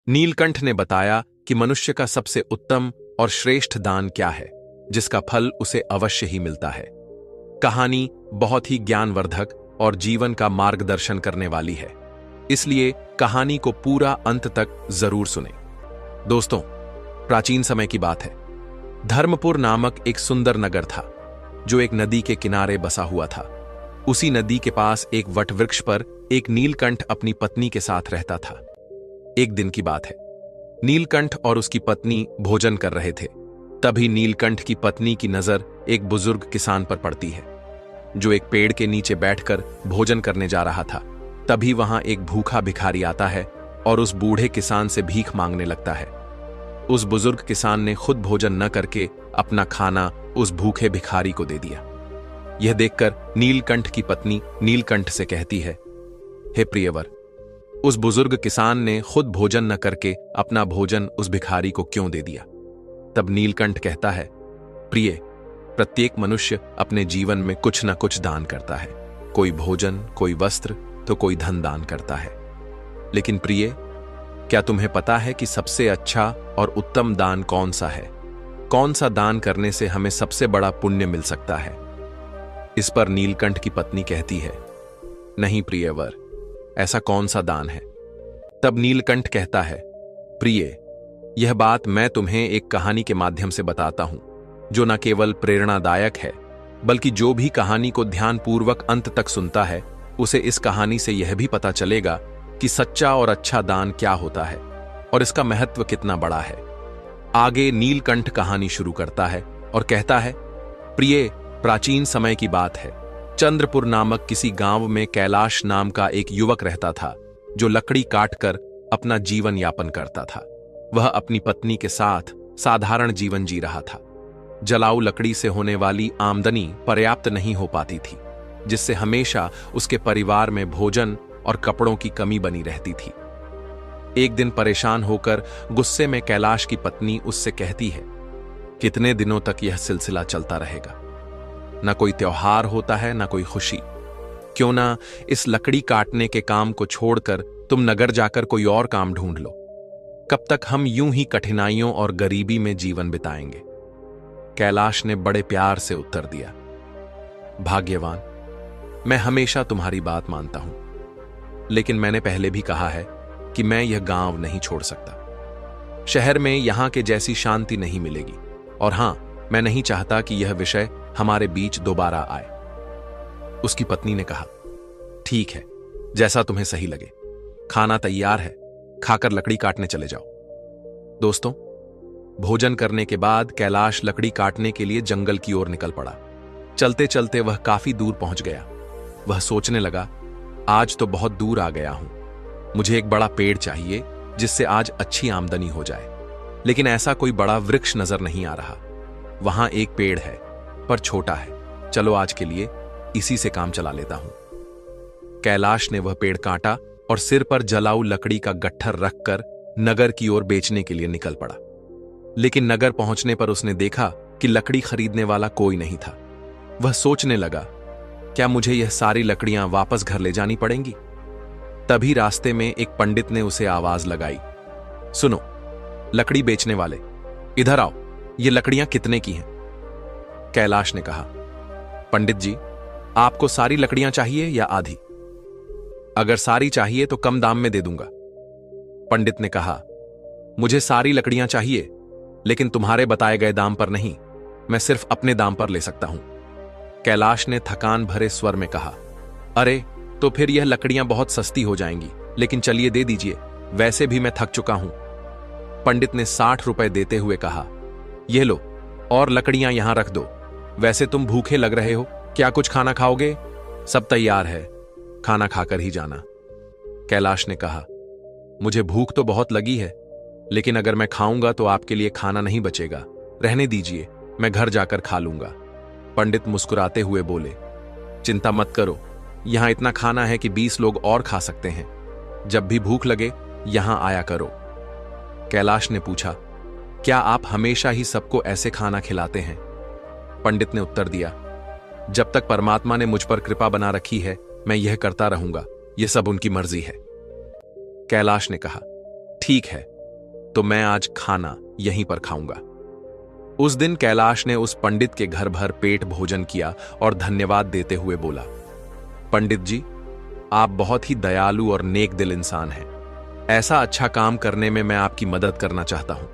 नीलकंठ ने बताया कि मनुष्य का सबसे उत्तम और श्रेष्ठ दान क्या है, जिसका फल उसे अवश्य ही मिलता है। कहानी बहुत ही ज्ञानवर्धक और जीवन का मार्गदर्शन करने वाली है, इसलिए कहानी को पूरा अंत तक जरूर सुने। दोस्तों, प्राचीन समय की बात है। धर्मपुर नामक एक सुंदर नगर था, जो एक नदी के किनारे बसा हुआ था। उसी नदी के पास एक वटवृक्ष पर एक नीलकंठ अपनी पत्नी के साथ रहता था। एक दिन की बात है, नीलकंठ और उसकी पत्नी भोजन कर रहे थे। तभी नीलकंठ की पत्नी की नजर एक बुजुर्ग किसान पर पड़ती है, जो एक पेड़ के नीचे बैठकर भोजन करने जा रहा था। तभी वहां एक भूखा भिखारी आता है और उस बूढ़े किसान से भीख मांगने लगता है। उस बुजुर्ग किसान ने खुद भोजन न करके अपना खाना उस भूखे भिखारी को दे दिया। यह देखकर नीलकंठ की पत्नी नीलकंठ से कहती है, हे प्रियवर, उस बुजुर्ग किसान ने खुद भोजन न करके अपना भोजन उस भिखारी को क्यों दे दिया? तब नीलकंठ कहता है, प्रिय, प्रत्येक मनुष्य अपने जीवन में कुछ न कुछ दान करता है। कोई भोजन, कोई वस्त्र, तो कोई धन दान करता है। लेकिन प्रिय, क्या तुम्हें पता है कि सबसे अच्छा और उत्तम दान कौन सा है? कौन सा दान करने से हमें सबसे बड़ा पुण्य मिल सकता है? इस पर नीलकंठ की पत्नी कहती है, नहीं प्रियवर, ऐसा कौन सा दान है? तब नीलकंठ कहता है, प्रिय, यह बात मैं तुम्हें एक कहानी के माध्यम से बताता हूं, जो न केवल प्रेरणादायक है, बल्कि जो भी कहानी को ध्यानपूर्वक अंत तक सुनता है, उसे इस कहानी से यह भी पता चलेगा कि सच्चा और अच्छा दान क्या होता है और इसका महत्व कितना बड़ा है। आगे नीलकंठ कहानी शुरू करता है और कहता है, प्रिय, प्राचीन समय की बात है। चंद्रपुर नामक किसी गांव में कैलाश नाम का एक युवक रहता था, जो लकड़ी काटकर अपना जीवन यापन करता था। वह अपनी पत्नी के साथ साधारण जीवन जी रहा था। जलाऊ लकड़ी से होने वाली आमदनी पर्याप्त नहीं हो पाती थी, जिससे हमेशा उसके परिवार में भोजन और कपड़ों की कमी बनी रहती थी। एक दिन परेशान होकर गुस्से में कैलाश की पत्नी उससे कहती है, कितने दिनों तक यह सिलसिला चलता रहेगा? ना कोई त्योहार होता है, ना कोई खुशी। क्यों ना इस लकड़ी काटने के काम को छोड़कर तुम नगर जाकर कोई और काम ढूंढ लो? कब तक हम यूं ही कठिनाइयों और गरीबी में जीवन बिताएंगे? कैलाश ने बड़े प्यार से उत्तर दिया, भाग्यवान, मैं हमेशा तुम्हारी बात मानता हूं, लेकिन मैंने पहले भी कहा है कि मैं यह गांव नहीं छोड़ सकता। शहर में यहां के जैसी शांति नहीं मिलेगी, और हां, मैं नहीं चाहता कि यह विषय हमारे बीच दोबारा आए। उसकी पत्नी ने कहा, ठीक है, जैसा तुम्हें सही लगे। खाना तैयार है, खाकर लकड़ी काटने चले जाओ। दोस्तों, भोजन करने के बाद कैलाश लकड़ी काटने के लिए जंगल की ओर निकल पड़ा। चलते चलते वह काफी दूर पहुंच गया। वह सोचने लगा, आज तो बहुत दूर आ गया हूं, मुझे एक बड़ा पेड़ चाहिए जिससे आज अच्छी आमदनी हो जाए। लेकिन ऐसा कोई बड़ा वृक्ष नजर नहीं आ रहा। वहां एक पेड़ है, पर छोटा है। चलो आज के लिए इसी से काम चला लेता हूं। कैलाश ने वह पेड़ काटा और सिर पर जलाऊ लकड़ी का गट्ठर रखकर नगर की ओर बेचने के लिए निकल पड़ा। लेकिन नगर पहुंचने पर उसने देखा कि लकड़ी खरीदने वाला कोई नहीं था। वह सोचने लगा, क्या मुझे यह सारी लकड़ियां वापस घर ले जानी पड़ेंगी? तभी रास्ते में एक पंडित ने उसे आवाज लगाई, सुनो लकड़ी बेचने वाले, इधर आओ, ये लकड़ियां कितने की हैं? कैलाश ने कहा, पंडित जी, आपको सारी लकड़ियां चाहिए या आधी? अगर सारी चाहिए तो कम दाम में दे दूंगा। पंडित ने कहा, मुझे सारी लकड़ियां चाहिए, लेकिन तुम्हारे बताए गए दाम पर नहीं, मैं सिर्फ अपने दाम पर ले सकता हूं। कैलाश ने थकान भरे स्वर में कहा, अरे तो फिर यह लकड़ियां बहुत सस्ती हो जाएंगी, लेकिन चलिए दे दीजिए, वैसे भी मैं थक चुका हूं। पंडित ने 60 रुपए देते हुए कहा, यह लो और लकड़ियां यहां रख दो। वैसे तुम भूखे लग रहे हो, क्या कुछ खाना खाओगे? सब तैयार है, खाना खाकर ही जाना। कैलाश ने कहा, मुझे भूख तो बहुत लगी है, लेकिन अगर मैं खाऊंगा तो आपके लिए खाना नहीं बचेगा। रहने दीजिए, मैं घर जाकर खा लूंगा। पंडित मुस्कुराते हुए बोले, चिंता मत करो, यहां इतना खाना है कि 20 लोग और खा सकते हैं। जब भी भूख लगे यहां आया करो। कैलाश ने पूछा, क्या आप हमेशा ही सबको ऐसे खाना खिलाते हैं? पंडित ने उत्तर दिया, जब तक परमात्मा ने मुझ पर कृपा बना रखी है, मैं यह करता रहूंगा, यह सब उनकी मर्जी है। कैलाश ने कहा, ठीक है, तो मैं आज खाना यहीं पर खाऊंगा। उस दिन कैलाश ने उस पंडित के घर भर पेट भोजन किया और धन्यवाद देते हुए बोला, पंडित जी, आप बहुत ही दयालु और नेक दिल इंसान हैं। ऐसा अच्छा काम करने में मैं आपकी मदद करना चाहता हूं।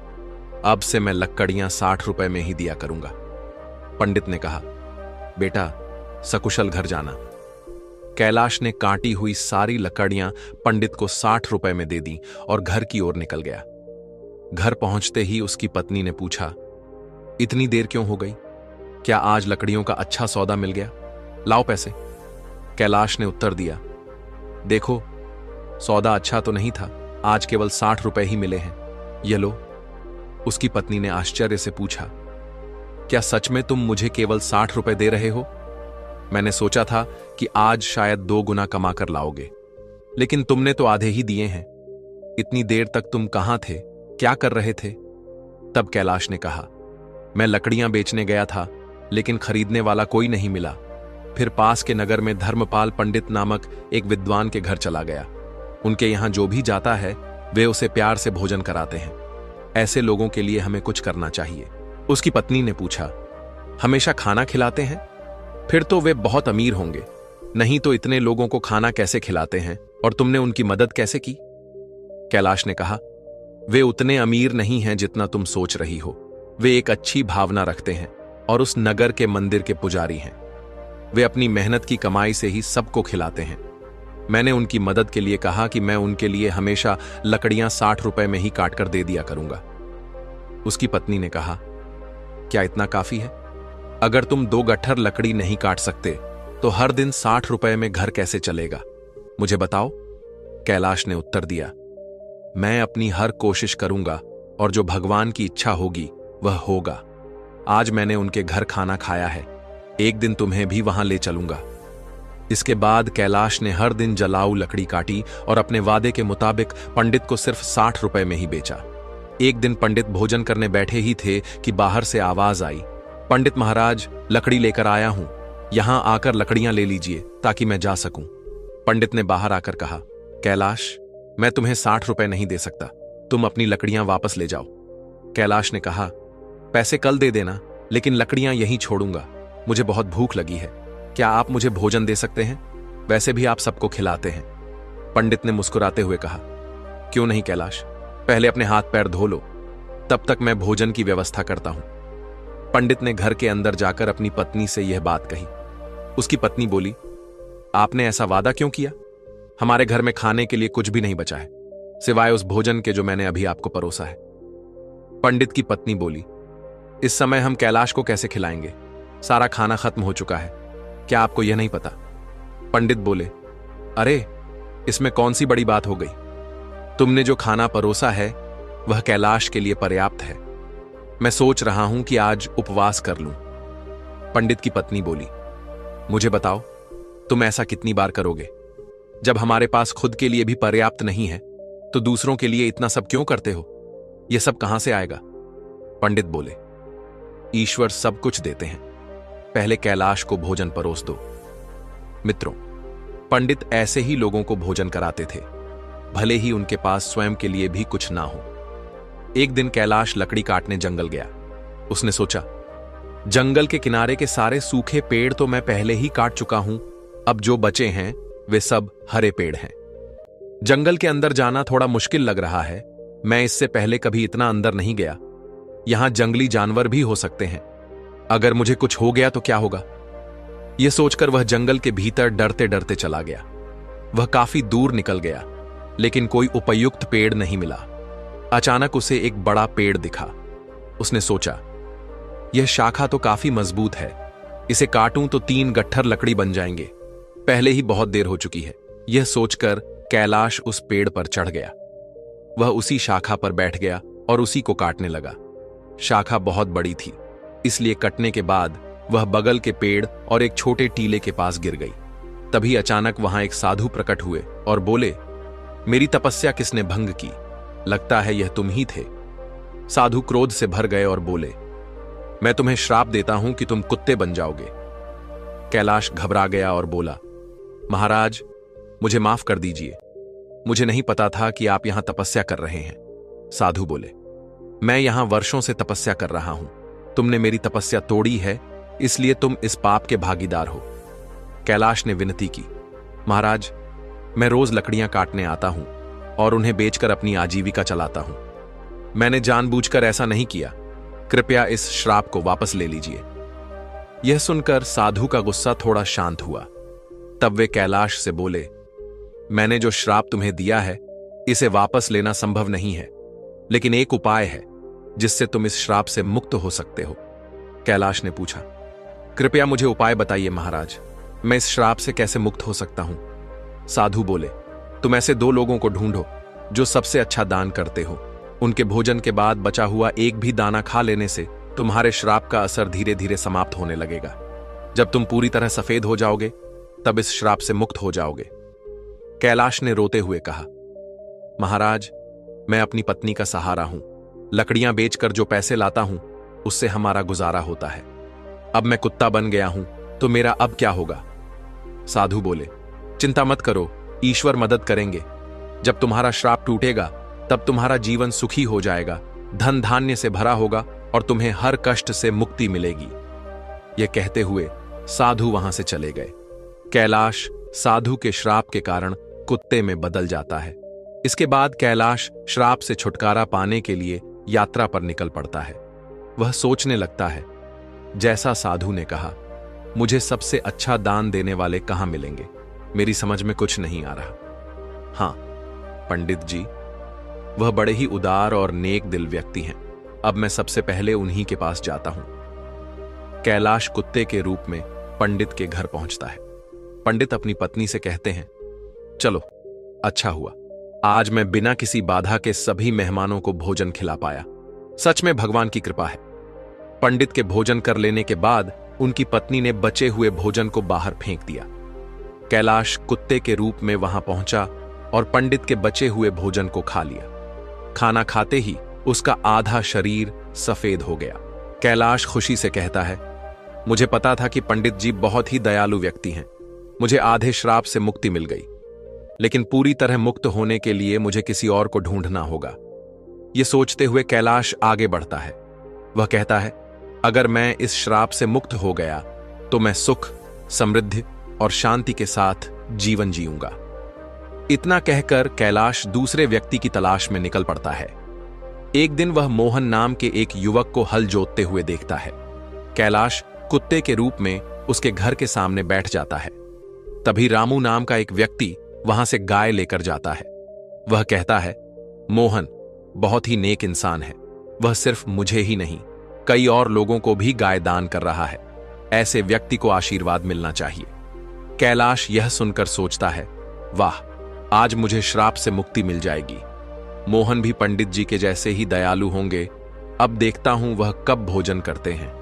अब से मैं लकड़ियां 60 रुपए में ही दिया करूंगा। पंडित ने कहा, बेटा सकुशल घर जाना। कैलाश ने काटी हुई सारी लकड़ियां पंडित को 60 रुपए में दे दी और घर की ओर निकल गया। घर पहुंचते ही उसकी पत्नी ने पूछा, इतनी देर क्यों हो गई? क्या आज लकड़ियों का अच्छा सौदा मिल गया? लाओ पैसे। कैलाश ने उत्तर दिया, देखो सौदा अच्छा तो नहीं था, आज केवल 60 रुपए ही मिले हैं, ये लो। उसकी पत्नी ने आश्चर्य से पूछा, क्या सच में तुम मुझे केवल 60 रुपए दे रहे हो? मैंने सोचा था कि आज शायद 2 गुना कमा कर लाओगे, लेकिन तुमने तो आधे ही दिए हैं। इतनी देर तक तुम कहां थे, क्या कर रहे थे? तब कैलाश ने कहा, मैं लकड़ियां बेचने गया था, लेकिन खरीदने वाला कोई नहीं मिला। फिर पास के नगर में धर्मपाल पंडित नामक एक विद्वान के घर चला गया। उनके यहां जो भी जाता है वे उसे प्यार से भोजन कराते हैं। ऐसे लोगों के लिए हमें कुछ करना चाहिए। उसकी पत्नी ने पूछा, हमेशा खाना खिलाते हैं? फिर तो वे बहुत अमीर होंगे, नहीं तो इतने लोगों को खाना कैसे खिलाते हैं और तुमने उनकी मदद कैसे की? कैलाश ने कहा, वे उतने अमीर नहीं हैं जितना तुम सोच रही हो। वे एक अच्छी भावना रखते हैं और उस नगर के मंदिर के पुजारी हैं। वे अपनी मेहनत की कमाई से ही सबको खिलाते हैं। मैंने उनकी मदद के लिए कहा कि मैं उनके लिए हमेशा लकड़ियां 60 रुपए में ही काट कर दे दिया करूंगा। उसकी पत्नी ने कहा, क्या इतना काफी है? अगर तुम 2 गट्ठर लकड़ी नहीं काट सकते तो हर दिन 60 रुपए में घर कैसे चलेगा? मुझे बताओ। कैलाश ने उत्तर दिया, मैं अपनी हर कोशिश करूंगा और जो भगवान की इच्छा होगी वह होगा। आज मैंने उनके घर खाना खाया है, एक दिन तुम्हें भी वहां ले चलूंगा। इसके बाद कैलाश ने हर दिन जलाऊ लकड़ी काटी और अपने वादे के मुताबिक पंडित को सिर्फ 60 रुपए में ही बेचा। एक दिन पंडित भोजन करने बैठे ही थे कि बाहर से आवाज आई, पंडित महाराज, लकड़ी लेकर आया हूं, यहां आकर लकड़ियां ले लीजिए ताकि मैं जा सकूं। पंडित ने बाहर आकर कहा, कैलाश, मैं तुम्हें 60 रुपए नहीं दे सकता, तुम अपनी लकड़ियां वापस ले जाओ। कैलाश ने कहा, पैसे कल दे देना, लेकिन लकड़ियां यहीं छोड़ूंगा, मुझे बहुत भूख लगी है। क्या आप मुझे भोजन दे सकते हैं? वैसे भी आप सबको खिलाते हैं। पंडित ने मुस्कुराते हुए कहा, क्यों नहीं कैलाश, पहले अपने हाथ पैर धो लो, तब तक मैं भोजन की व्यवस्था करता हूं। पंडित ने घर के अंदर जाकर अपनी पत्नी से यह बात कही। उसकी पत्नी बोली, आपने ऐसा वादा क्यों किया? हमारे घर में खाने के लिए कुछ भी नहीं बचा है, सिवाय उस भोजन के जो मैंने अभी आपको परोसा है। पंडित की पत्नी बोली, इस समय हम कैलाश को कैसे खिलाएंगे? सारा खाना खत्म हो चुका है, क्या आपको यह नहीं पता? पंडित बोले, अरे इसमें कौन सी बड़ी बात हो गई? तुमने जो खाना परोसा है वह कैलाश के लिए पर्याप्त है। मैं सोच रहा हूं कि आज उपवास कर लूं। पंडित की पत्नी बोली, मुझे बताओ, तुम ऐसा कितनी बार करोगे? जब हमारे पास खुद के लिए भी पर्याप्त नहीं है तो दूसरों के लिए इतना सब क्यों करते हो? यह सब कहां से आएगा? पंडित बोले, ईश्वर सब कुछ देते हैं, पहले कैलाश को भोजन परोस दो। मित्रों, पंडित ऐसे ही लोगों को भोजन कराते थे, भले ही उनके पास स्वयं के लिए भी कुछ ना हो। एक दिन कैलाश लकड़ी काटने जंगल गया। उसने सोचा, जंगल के किनारे के सारे सूखे पेड़ तो मैं पहले ही काट चुका हूं, अब जो बचे हैं वे सब हरे पेड़ हैं। जंगल के अंदर जाना थोड़ा मुश्किल लग रहा है, मैं इससे पहले कभी इतना अंदर नहीं गया। यहां जंगली जानवर भी हो सकते हैं, अगर मुझे कुछ हो गया तो क्या होगा? यह सोचकर वह जंगल के भीतर डरते डरते चला गया। वह काफी दूर निकल गया, लेकिन कोई उपयुक्त पेड़ नहीं मिला। अचानक उसे एक बड़ा पेड़ दिखा। उसने सोचा, यह शाखा तो काफी मजबूत है, इसे काटूं तो 3 गट्ठर लकड़ी बन जाएंगे। पहले ही बहुत देर हो चुकी है। यह सोचकर कैलाश उस पेड़ पर चढ़ गया। वह उसी शाखा पर बैठ गया और उसी को काटने लगा। शाखा बहुत बड़ी थी, इसलिए कटने के बाद वह बगल के पेड़ और एक छोटे टीले के पास गिर गई। तभी अचानक वहां एक साधु प्रकट हुए और बोले, मेरी तपस्या किसने भंग की? लगता है यह तुम ही थे। साधु क्रोध से भर गए और बोले, मैं तुम्हें श्राप देता हूं कि तुम कुत्ते बन जाओगे। कैलाश घबरा गया और बोला, महाराज, मुझे माफ कर दीजिए, मुझे नहीं पता था कि आप यहां तपस्या कर रहे हैं। साधु बोले, मैं यहां वर्षों से तपस्या कर रहा हूं। तुमने मेरी तपस्या तोड़ी है, इसलिए तुम इस पाप के भागीदार हो। कैलाश ने विनती की, महाराज, मैं रोज लकड़ियां काटने आता हूं और उन्हें बेचकर अपनी आजीविका चलाता हूं। मैंने जानबूझकर ऐसा नहीं किया। कृपया इस श्राप को वापस ले लीजिए। यह सुनकर साधु का गुस्सा थोड़ा शांत हुआ। तब वे कैलाश से बोले, मैंने जो श्राप तुम्हें दिया है, इसे वापस लेना संभव नहीं है, लेकिन एक उपाय है जिससे तुम इस श्राप से मुक्त हो सकते हो। कैलाश ने पूछा, कृपया मुझे उपाय बताइए महाराज, मैं इस श्राप से कैसे मुक्त हो सकता हूं? साधु बोले, तुम ऐसे 2 लोगों को ढूंढो जो सबसे अच्छा दान करते हो। उनके भोजन के बाद बचा हुआ एक भी दाना खा लेने से तुम्हारे श्राप का असर धीरे धीरे समाप्त होने लगेगा। जब तुम पूरी तरह सफेद हो जाओगे, तब इस श्राप से मुक्त हो जाओगे। कैलाश ने रोते हुए कहा, महाराज, मैं अपनी पत्नी का सहारा हूं। लकड़ियां बेचकर जो पैसे लाता हूं, उससे हमारा गुजारा होता है। अब मैं कुत्ता बन गया हूं, तो मेरा अब क्या होगा? साधु बोले, चिंता मत करो, ईश्वर मदद करेंगे। जब तुम्हारा श्राप टूटेगा, तब तुम्हारा जीवन सुखी हो जाएगा, धन धान्य से भरा होगा और तुम्हें हर कष्ट से मुक्ति मिलेगी। यह कहते हुए साधु वहां से चले गए। कैलाश साधु के श्राप के कारण कुत्ते में बदल जाता है। इसके बाद कैलाश श्राप से छुटकारा पाने के लिए यात्रा पर निकल पड़ता है। वह सोचने लगता है, जैसा साधु ने कहा, मुझे सबसे अच्छा दान देने वाले कहां मिलेंगे? मेरी समझ में कुछ नहीं आ रहा। हां, पंडित जी, वह बड़े ही उदार और नेक दिल व्यक्ति हैं। अब मैं सबसे पहले उन्हीं के पास जाता हूं। कैलाश कुत्ते के रूप में पंडित के घर पहुंचता है। पंडित अपनी पत्नी से कहते हैं, चलो, अच्छा हुआ, आज मैं बिना किसी बाधा के सभी मेहमानों को भोजन खिला पाया। सच में भगवान की कृपा है। पंडित के भोजन कर लेने के बाद उनकी पत्नी ने बचे हुए भोजन को बाहर फेंक दिया। कैलाश कुत्ते के रूप में वहां पहुंचा और पंडित के बचे हुए भोजन को खा लिया। खाना खाते ही उसका आधा शरीर सफेद हो गया। कैलाश खुशी से कहता है, मुझे पता था कि पंडित जी बहुत ही दयालु व्यक्ति हैं। मुझे आधे श्राप से मुक्ति मिल गई, लेकिन पूरी तरह मुक्त होने के लिए मुझे किसी और को ढूंढना होगा। यह सोचते हुए कैलाश आगे बढ़ता है। वह कहता है, अगर मैं इस श्राप से मुक्त हो गया तो मैं सुख, समृद्धि और शांति के साथ जीवन जीऊंगा। इतना कहकर कैलाश दूसरे व्यक्ति की तलाश में निकल पड़ता है। एक दिन वह मोहन नाम के एक युवक को हल जोतते हुए देखता है। कैलाश कुत्ते के रूप में उसके घर के सामने बैठ जाता है। तभी रामू नाम का एक व्यक्ति वहां से गाय लेकर जाता है। वह कहता है, मोहन बहुत ही नेक इंसान है। वह सिर्फ मुझे ही नहीं, कई और लोगों को भी गाय दान कर रहा है। ऐसे व्यक्ति को आशीर्वाद मिलना चाहिए। कैलाश यह सुनकर सोचता है, वाह, आज मुझे श्राप से मुक्ति मिल जाएगी। मोहन भी पंडित जी के जैसे ही दयालु होंगे। अब देखता हूं वह कब भोजन करते हैं।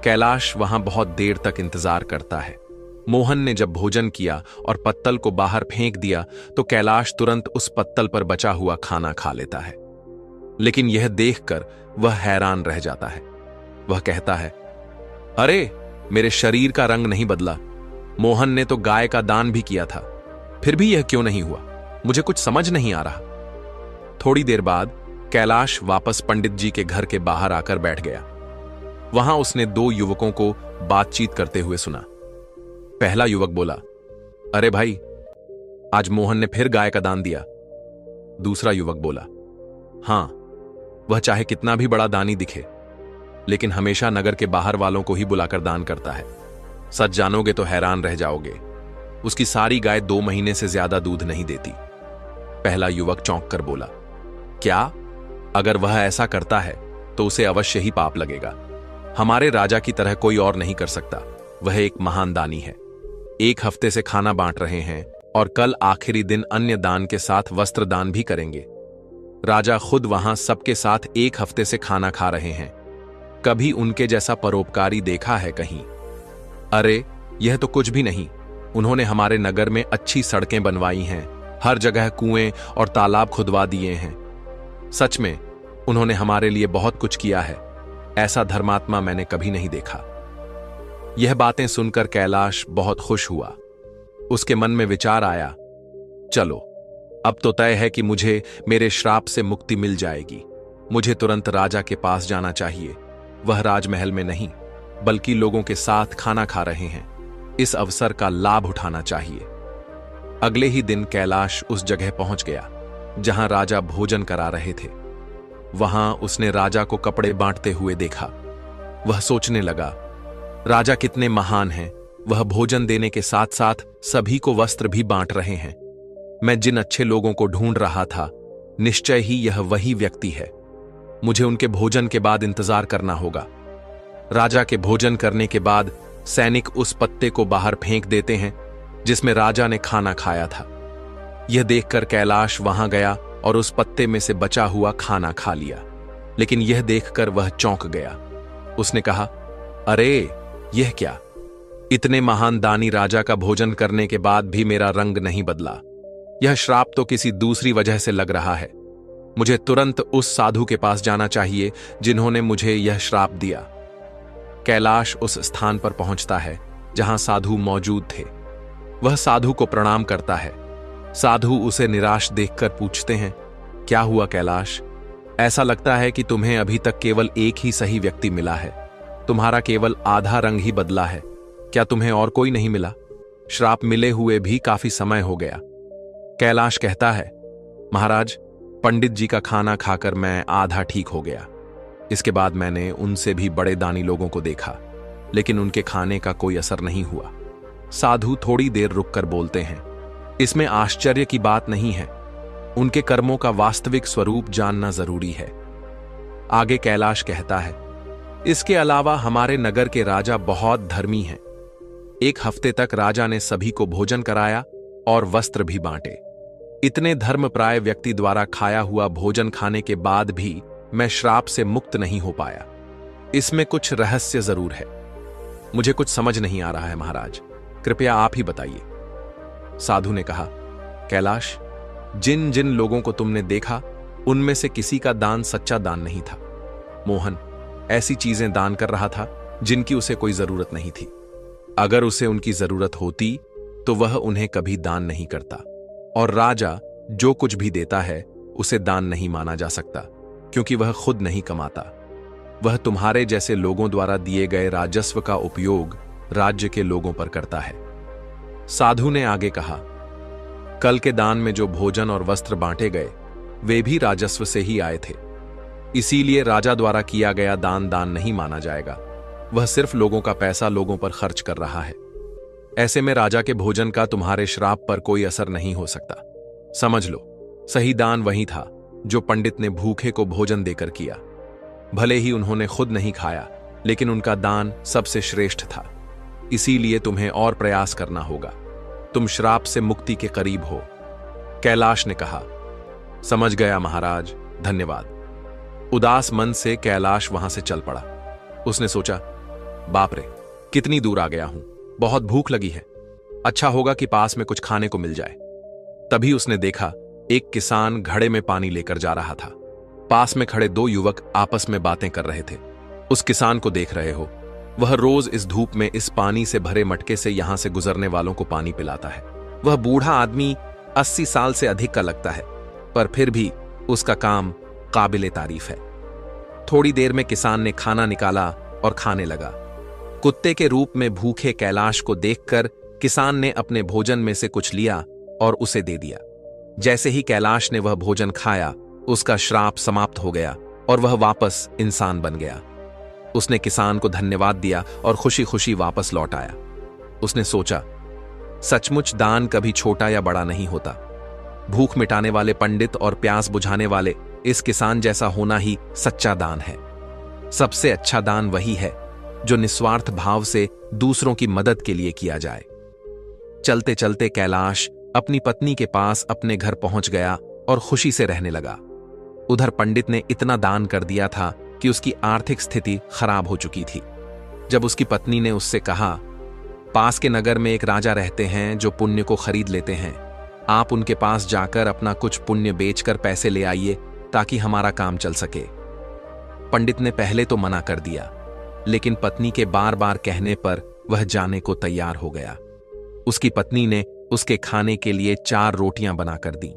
कैलाश वहां बहुत देर तक इंतजार करता है। मोहन ने जब भोजन किया और पत्तल को बाहर फेंक दिया तो कैलाश तुरंत उस पत्तल पर बचा हुआ खाना खा लेता है। लेकिन यह देखकर वह हैरान रह जाता है। वह कहता है, अरे, मेरे शरीर का रंग नहीं बदला। मोहन ने तो गाय का दान भी किया था, फिर भी यह क्यों नहीं हुआ? मुझे कुछ समझ नहीं आ रहा। थोड़ी देर बाद कैलाश वापस पंडित जी के घर के बाहर आकर बैठ गया। वहां उसने 2 युवकों को बातचीत करते हुए सुना। पहला युवक बोला, अरे भाई, आज मोहन ने फिर गाय का दान दिया। दूसरा युवक बोला, हां, वह चाहे कितना भी बड़ा दानी दिखे, लेकिन हमेशा नगर के बाहर वालों को ही बुलाकर दान करता है। सच जानोगे तो हैरान रह जाओगे। उसकी सारी गाय 2 महीने से ज्यादा दूध नहीं देती। पहला युवक चौंक कर बोला, क्या? अगर वह ऐसा करता है तो उसे अवश्य ही पाप लगेगा। हमारे राजा की तरह कोई और नहीं कर सकता। वह एक महान दानी है। 1 हफ्ते से खाना बांट रहे हैं और कल आखिरी दिन अन्य दान के साथ वस्त्र दान भी करेंगे। राजा खुद वहां सबके साथ 1 हफ्ते से खाना खा रहे हैं। कभी उनके जैसा परोपकारी देखा है कहीं? अरे, यह तो कुछ भी नहीं। उन्होंने हमारे नगर में अच्छी सड़कें बनवाई हैं, हर जगह कुएं और तालाब खुदवा दिए हैं। सच में उन्होंने हमारे लिए बहुत कुछ किया है। ऐसा धर्मात्मा मैंने कभी नहीं देखा। यह बातें सुनकर कैलाश बहुत खुश हुआ। उसके मन में विचार आया, चलो, अब तो तय है कि मुझे मेरे श्राप से मुक्ति मिल जाएगी। मुझे तुरंत राजा के पास जाना चाहिए। वह राजमहल में नहीं, बल्कि लोगों के साथ खाना खा रहे हैं। इस अवसर का लाभ उठाना चाहिए। अगले ही दिन कैलाश उस जगह पहुंच गया जहां राजा भोजन करा रहे थे। वहां उसने राजा को कपड़े बांटते हुए देखा। वह सोचने लगा, राजा कितने महान हैं। वह भोजन देने के साथ साथ सभी को वस्त्र भी बांट रहे हैं। मैं जिन अच्छे लोगों को ढूंढ रहा था, निश्चय ही यह वही व्यक्ति है। मुझे उनके भोजन के बाद इंतजार करना होगा। राजा के भोजन करने के बाद सैनिक उस पत्ते को बाहर फेंक देते हैं जिसमें राजा ने खाना खाया था। यह देखकर कैलाश वहां गया और उस पत्ते में से बचा हुआ खाना खा लिया। लेकिन यह देखकर वह चौंक गया। उसने कहा, अरे यह क्या? इतने महान दानी राजा का भोजन करने के बाद भी मेरा रंग नहीं बदला। यह श्राप तो किसी दूसरी वजह से लग रहा है। मुझे तुरंत उस साधु के पास जाना चाहिए जिन्होंने मुझे यह श्राप दिया। कैलाश उस स्थान पर पहुंचता है जहां साधु मौजूद थे। वह साधु को प्रणाम करता है। साधु उसे निराश देखकर पूछते हैं, क्या हुआ कैलाश? ऐसा लगता है कि तुम्हें अभी तक केवल एक ही सही व्यक्ति मिला है। तुम्हारा केवल आधा रंग ही बदला है। क्या तुम्हें और कोई नहीं मिला? श्राप मिले हुए भी काफी समय हो गया। कैलाश कहता है, महाराज, पंडित जी का खाना खाकर मैं आधा ठीक हो गया। इसके बाद मैंने उनसे भी बड़े दानी लोगों को देखा, लेकिन उनके खाने का कोई असर नहीं हुआ। साधु थोड़ी देर रुककर बोलते हैं, इसमें आश्चर्य की बात नहीं है। उनके कर्मों का वास्तविक स्वरूप जानना जरूरी है। आगे कैलाश कहता है, इसके अलावा हमारे नगर के राजा बहुत धर्मी हैं। एक हफ्ते तक राजा ने सभी को भोजन कराया और वस्त्र भी बांटे। इतने धर्मप्राय व्यक्ति द्वारा खाया हुआ भोजन खाने के बाद भी मैं श्राप से मुक्त नहीं हो पाया। इसमें कुछ रहस्य जरूर है। मुझे कुछ समझ नहीं आ रहा है महाराज, कृपया आप ही बताइए। साधु ने कहा, कैलाश, जिन जिन लोगों को तुमने देखा उनमें से किसी का दान सच्चा दान नहीं था। मोहन ऐसी चीजें दान कर रहा था जिनकी उसे कोई जरूरत नहीं थी। अगर उसे उनकी जरूरत होती तो वह उन्हें कभी दान नहीं करता। और राजा जो कुछ भी देता है उसे दान नहीं माना जा सकता, क्योंकि वह खुद नहीं कमाता। वह तुम्हारे जैसे लोगों द्वारा दिए गए राजस्व का उपयोग राज्य के लोगों पर करता है। साधु ने आगे कहा, कल के दान में जो भोजन और वस्त्र बांटे गए वे भी राजस्व से ही आए थे। इसीलिए राजा द्वारा किया गया दान दान नहीं माना जाएगा। वह सिर्फ लोगों का पैसा लोगों पर खर्च कर रहा है। ऐसे में राजा के भोजन का तुम्हारे श्राप पर कोई असर नहीं हो सकता। समझ लो, सही दान वही था जो पंडित ने भूखे को भोजन देकर किया। भले ही उन्होंने खुद नहीं खाया, लेकिन उनका दान सबसे श्रेष्ठ था। इसीलिए तुम्हें और प्रयास करना होगा। तुम श्राप से मुक्ति के करीब हो। कैलाश ने कहा, समझ गया महाराज, धन्यवाद। उदास मन से कैलाश वहां से चल पड़ा। उसने सोचा, बाप रे, कितनी दूर आ गया हूं। बहुत भूख लगी है। अच्छा होगा कि पास में कुछ खाने को मिल जाए। तभी उसने देखा एक किसान घड़े में पानी लेकर जा रहा था। पास में खड़े दो युवक आपस में बातें कर रहे थे। उस किसान को देख रहे हो, वह रोज इस धूप में इस पानी से भरे मटके से यहां से गुजरने वालों को पानी पिलाता है। वह बूढ़ा आदमी 80 साल से अधिक का लगता है, पर फिर भी उसका काम काबिले तारीफ है। थोड़ी देर में किसान ने खाना निकाला और खाने लगा। कुत्ते के रूप में भूखे कैलाश को देखकर किसान ने अपने भोजन में से कुछ लिया और उसे दे दिया। जैसे ही कैलाश ने वह भोजन खाया, उसका श्राप समाप्त हो गया और वह वापस इंसान बन गया। उसने किसान को धन्यवाद दिया और खुशी खुशी वापस लौट आया। उसने सोचा, सचमुच दान कभी छोटा या बड़ा नहीं होता। भूख मिटाने वाले पंडित और प्यास बुझाने वाले इस किसान जैसा होना ही सच्चा दान है। सबसे अच्छा दान वही है जो निस्वार्थ भाव से दूसरों की मदद के लिए किया जाए। चलते चलते कैलाश अपनी पत्नी के पास अपने घर पहुंच गया और खुशी से रहने लगा। उधर पंडित ने इतना दान कर दिया था कि उसकी आर्थिक स्थिति खराब हो चुकी थी। जब उसकी पत्नी ने उससे कहा, पास के नगर में एक राजा रहते हैं जो पुण्य को खरीद लेते हैं। आप उनके पास जाकर अपना कुछ पुण्य बेचकर पैसे ले आइए ताकि हमारा काम चल सके। पंडित ने पहले तो मना कर दिया, लेकिन पत्नी के बार बार कहने पर वह जाने को तैयार हो गया। उसकी पत्नी ने उसके खाने के लिए 4 रोटियां बनाकर दी।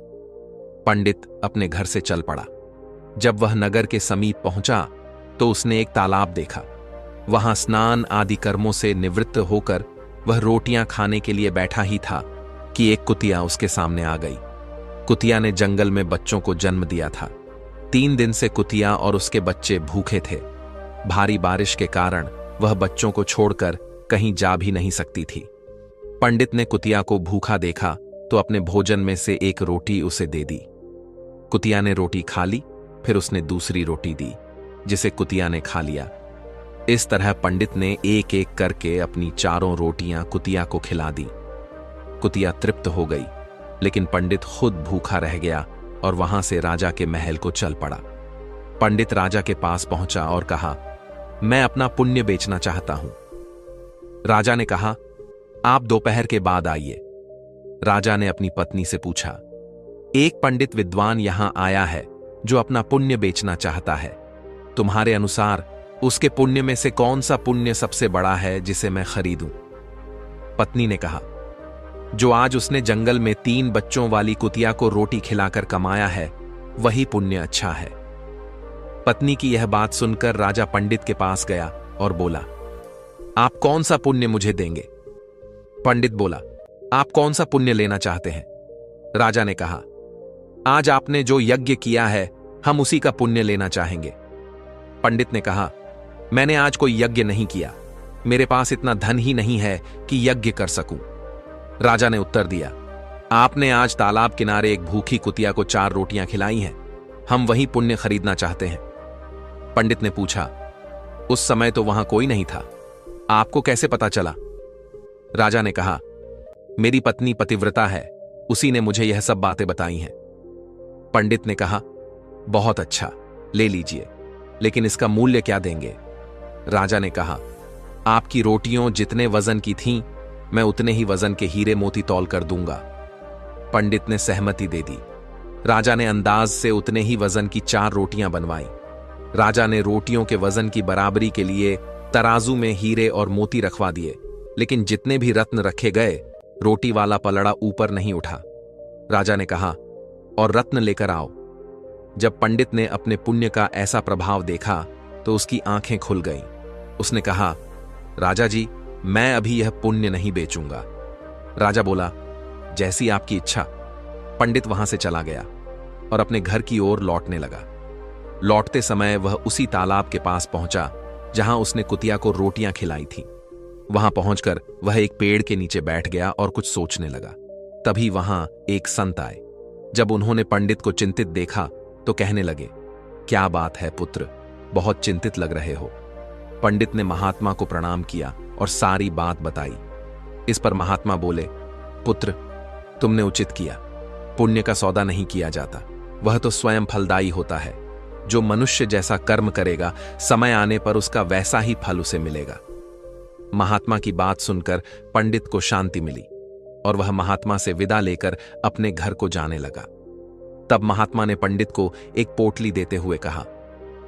पंडित अपने घर से चल पड़ा। जब वह नगर के समीप पहुंचा तो उसने एक तालाब देखा। वहां स्नान आदि कर्मों से निवृत्त होकर वह रोटियां खाने के लिए बैठा ही था कि एक कुतिया उसके सामने आ गई। कुतिया ने जंगल में बच्चों को जन्म दिया था। 3 दिन से कुतिया और उसके बच्चे भूखे थे। भारी बारिश के कारण वह बच्चों को छोड़कर कहीं जा भी नहीं सकती थी। पंडित ने कुतिया को भूखा देखा तो अपने भोजन में से एक रोटी उसे दे दी। कुतिया ने रोटी खा ली, फिर उसने दूसरी रोटी दी, जिसे कुतिया ने खा लिया। इस तरह पंडित ने एक एक करके अपनी 4 रोटियां कुतिया को खिला दी। कुतिया तृप्त हो गई, लेकिन पंडित खुद भूखा रह गया और वहां से राजा के महल को चल पड़ा। पंडित राजा के पास पहुंचा और कहा, मैं अपना पुण्य बेचना चाहता हूं। राजा ने कहा, आप दोपहर के बाद आइए। राजा ने अपनी पत्नी से पूछा, एक पंडित विद्वान यहां आया है जो अपना पुण्य बेचना चाहता है। तुम्हारे अनुसार उसके पुण्य में से कौन सा पुण्य सबसे बड़ा है जिसे मैं खरीदूं? पत्नी ने कहा, जो आज उसने जंगल में 3 बच्चों वाली कुतिया को रोटी खिलाकर कमाया है, वही पुण्य अच्छा है। पत्नी की यह बात सुनकर राजा पंडित के पास गया और बोला, आप कौन सा पुण्य मुझे देंगे? पंडित बोला, आप कौन सा पुण्य लेना चाहते हैं? राजा ने कहा, आज आपने जो यज्ञ किया है, हम उसी का पुण्य लेना चाहेंगे। पंडित ने कहा, मैंने आज कोई यज्ञ नहीं किया। मेरे पास इतना धन ही नहीं है कि यज्ञ कर सकूं। राजा ने उत्तर दिया, आपने आज तालाब किनारे एक भूखी कुतिया को 4 रोटियां खिलाई हैं। हम वही पुण्य खरीदना चाहते हैं। पंडित ने पूछा, उस समय तो वहां कोई नहीं था, आपको कैसे पता चला? राजा ने कहा, मेरी पत्नी पतिव्रता है, उसी ने मुझे यह सब बातें बताई हैं। पंडित ने कहा, बहुत अच्छा, ले लीजिए, लेकिन इसका मूल्य क्या देंगे? राजा ने कहा, आपकी रोटियों जितने वजन की थीं, मैं उतने ही वजन के हीरे मोती तौल कर दूंगा। पंडित ने सहमति दे दी। राजा ने अंदाज से उतने ही वजन की 4 रोटियां बनवाई। राजा ने रोटियों के वजन की बराबरी के लिए तराजू में हीरे और मोती रखवा दिए, लेकिन जितने भी रत्न रखे गए, रोटी वाला पलड़ा ऊपर नहीं उठा। राजा ने कहा, और रत्न लेकर आओ। जब पंडित ने अपने पुण्य का ऐसा प्रभाव देखा तो उसकी आंखें खुल गईं। उसने कहा, राजा जी, मैं अभी यह पुण्य नहीं बेचूंगा। राजा बोला, जैसी आपकी इच्छा। पंडित वहां से चला गया और अपने घर की ओर लौटने लगा। लौटते समय वह उसी तालाब के पास पहुंचा जहां उसने कुतिया को रोटियां खिलाई थी। वहां पहुंचकर वह एक पेड़ के नीचे बैठ गया और कुछ सोचने लगा। तभी वहां एक संत आए। जब उन्होंने पंडित को चिंतित देखा तो कहने लगे, क्या बात है पुत्र, बहुत चिंतित लग रहे हो। पंडित ने महात्मा को प्रणाम किया और सारी बात बताई। इस पर महात्मा बोले, पुत्र, तुमने उचित किया। पुण्य का सौदा नहीं किया जाता, वह तो स्वयं फलदायी होता है। जो मनुष्य जैसा कर्म करेगा, समय आने पर उसका वैसा ही फल उसे मिलेगा। महात्मा की बात सुनकर पंडित को शांति मिली और वह महात्मा से विदा लेकर अपने घर को जाने लगा। तब महात्मा ने पंडित को एक पोटली देते हुए कहा,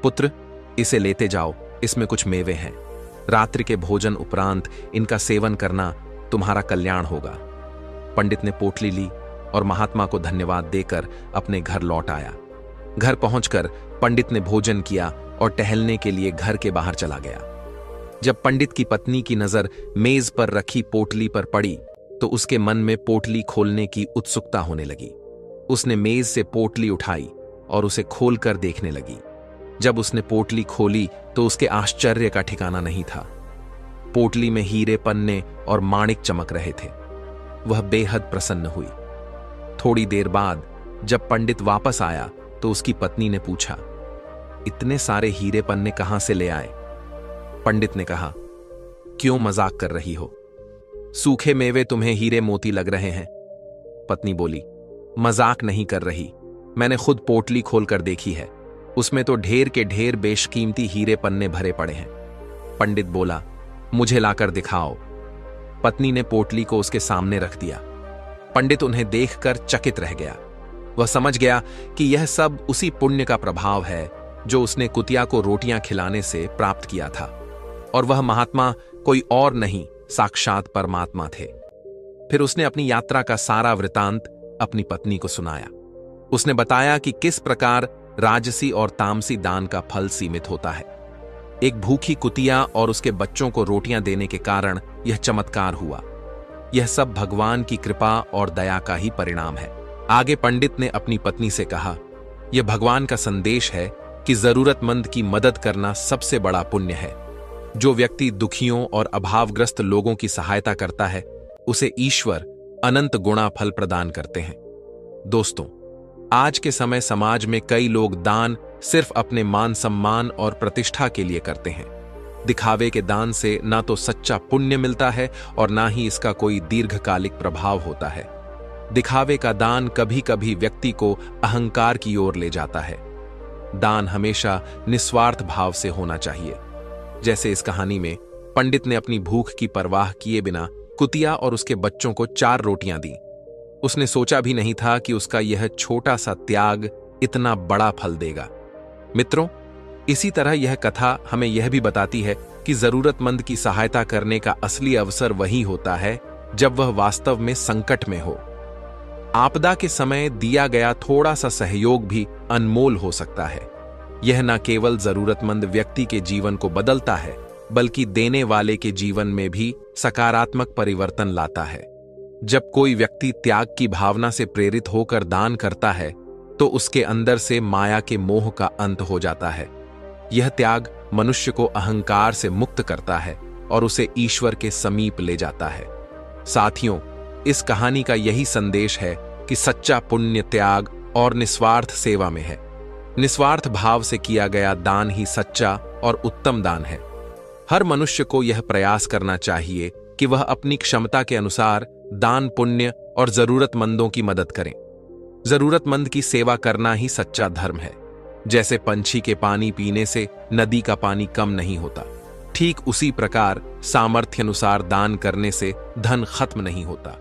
पुत्र, इसे लेते जाओ, इसमें कुछ मेवे हैं। रात्रि के भोजन उपरांत इनका सेवन करना, तुम्हारा कल्याण होगा। पंडित ने पोटली ली और महात्मा को धन्यवाद देकर अपने घर लौट आया। घर पहुंचकर पंडित ने भोजन किया और टहलने के लिए घर के बाहर चला गया। जब पंडित की पत्नी की नजर मेज पर रखी पोटली पर पड़ी तो उसके मन में पोटली खोलने की उत्सुकता होने लगी। उसने मेज से पोटली उठाई और उसे खोलकर देखने लगी। जब उसने पोटली खोली तो उसके आश्चर्य का ठिकाना नहीं था। पोटली में हीरे, पन्ने और माणिक चमक रहे थे। वह बेहद प्रसन्न हुई। थोड़ी देर बाद जब पंडित वापस आया तो उसकी पत्नी ने पूछा, इतने सारे हीरे पन्ने कहां से ले आए? पंडित ने कहा, क्यों मजाक कर रही हो? सूखे मेवे तुम्हें हीरे मोती लग रहे हैं। पत्नी बोली, मजाक नहीं कर रही, मैंने खुद पोटली खोलकर देखी है, उसमें तो ढेर के ढेर बेशकीमती हीरे पन्ने भरे पड़े हैं। पंडित बोला, मुझे लाकर दिखाओ। पत्नी ने पोटली को उसके सामने रख दिया। पंडित उन्हें देखकर चकित रह गया। वह समझ गया कि यह सब उसी पुण्य का प्रभाव है जो उसने कुतिया को रोटियां खिलाने से प्राप्त किया था, और वह महात्मा कोई और नहीं, साक्षात परमात्मा थे। फिर उसने अपनी यात्रा का सारा वृतांत अपनी पत्नी को सुनाया। उसने बताया कि किस प्रकार राजसी और तामसी दान का फल सीमित होता है। एक भूखी कुतिया और उसके बच्चों को रोटियां देने के कारण यह चमत्कार हुआ। यह सब भगवान की कृपा और दया का ही परिणाम है। आगे पंडित ने अपनी पत्नी से कहा, यह भगवान का संदेश है कि जरूरतमंद की मदद करना सबसे बड़ा पुण्य है। जो व्यक्ति दुखियों और अभावग्रस्त लोगों की सहायता करता है, उसे ईश्वर अनंत गुणा फल प्रदान करते हैं। दोस्तों, आज के समय समाज में कई लोग दान सिर्फ अपने मान सम्मान और प्रतिष्ठा के लिए करते हैं। दिखावे के दान से ना तो सच्चा पुण्य मिलता है और ना ही इसका कोई दीर्घकालिक प्रभाव होता है। दिखावे का दान कभी कभी व्यक्ति को अहंकार की ओर ले जाता है। दान हमेशा निस्वार्थ भाव से होना चाहिए। जैसे इस कहानी में पंडित ने अपनी भूख की परवाह किए बिना कुतिया और उसके बच्चों को 4 रोटियां दी। उसने सोचा भी नहीं था कि उसका यह छोटा सा त्याग इतना बड़ा फल देगा। मित्रों, इसी तरह यह कथा हमें यह भी बताती है कि जरूरतमंद की सहायता करने का असली अवसर वही होता है जब वह वास्तव में संकट में हो। आपदा के समय दिया गया थोड़ा सा सहयोग भी अनमोल हो सकता है। यह न केवल जरूरतमंद व्यक्ति के जीवन को बदलता है, बल्कि देने वाले के जीवन में भी सकारात्मक परिवर्तन लाता है। जब कोई व्यक्ति त्याग की भावना से प्रेरित होकर दान करता है, तो उसके अंदर से माया के मोह का अंत हो जाता है। यह त्याग मनुष्य को अहंकार से मुक्त करता है और उसे ईश्वर के समीप ले जाता है। साथियों, इस कहानी का यही संदेश है कि सच्चा पुण्य त्याग और निस्वार्थ सेवा में है। निस्वार्थ भाव से किया गया दान ही सच्चा और उत्तम दान है। हर मनुष्य को यह प्रयास करना चाहिए कि वह अपनी क्षमता के अनुसार दान पुण्य और जरूरतमंदों की मदद करें। जरूरतमंद की सेवा करना ही सच्चा धर्म है। जैसे पंछी के पानी पीने से नदी का पानी कम नहीं होता, ठीक उसी प्रकार सामर्थ्य अनुसार दान करने से धन खत्म नहीं होता।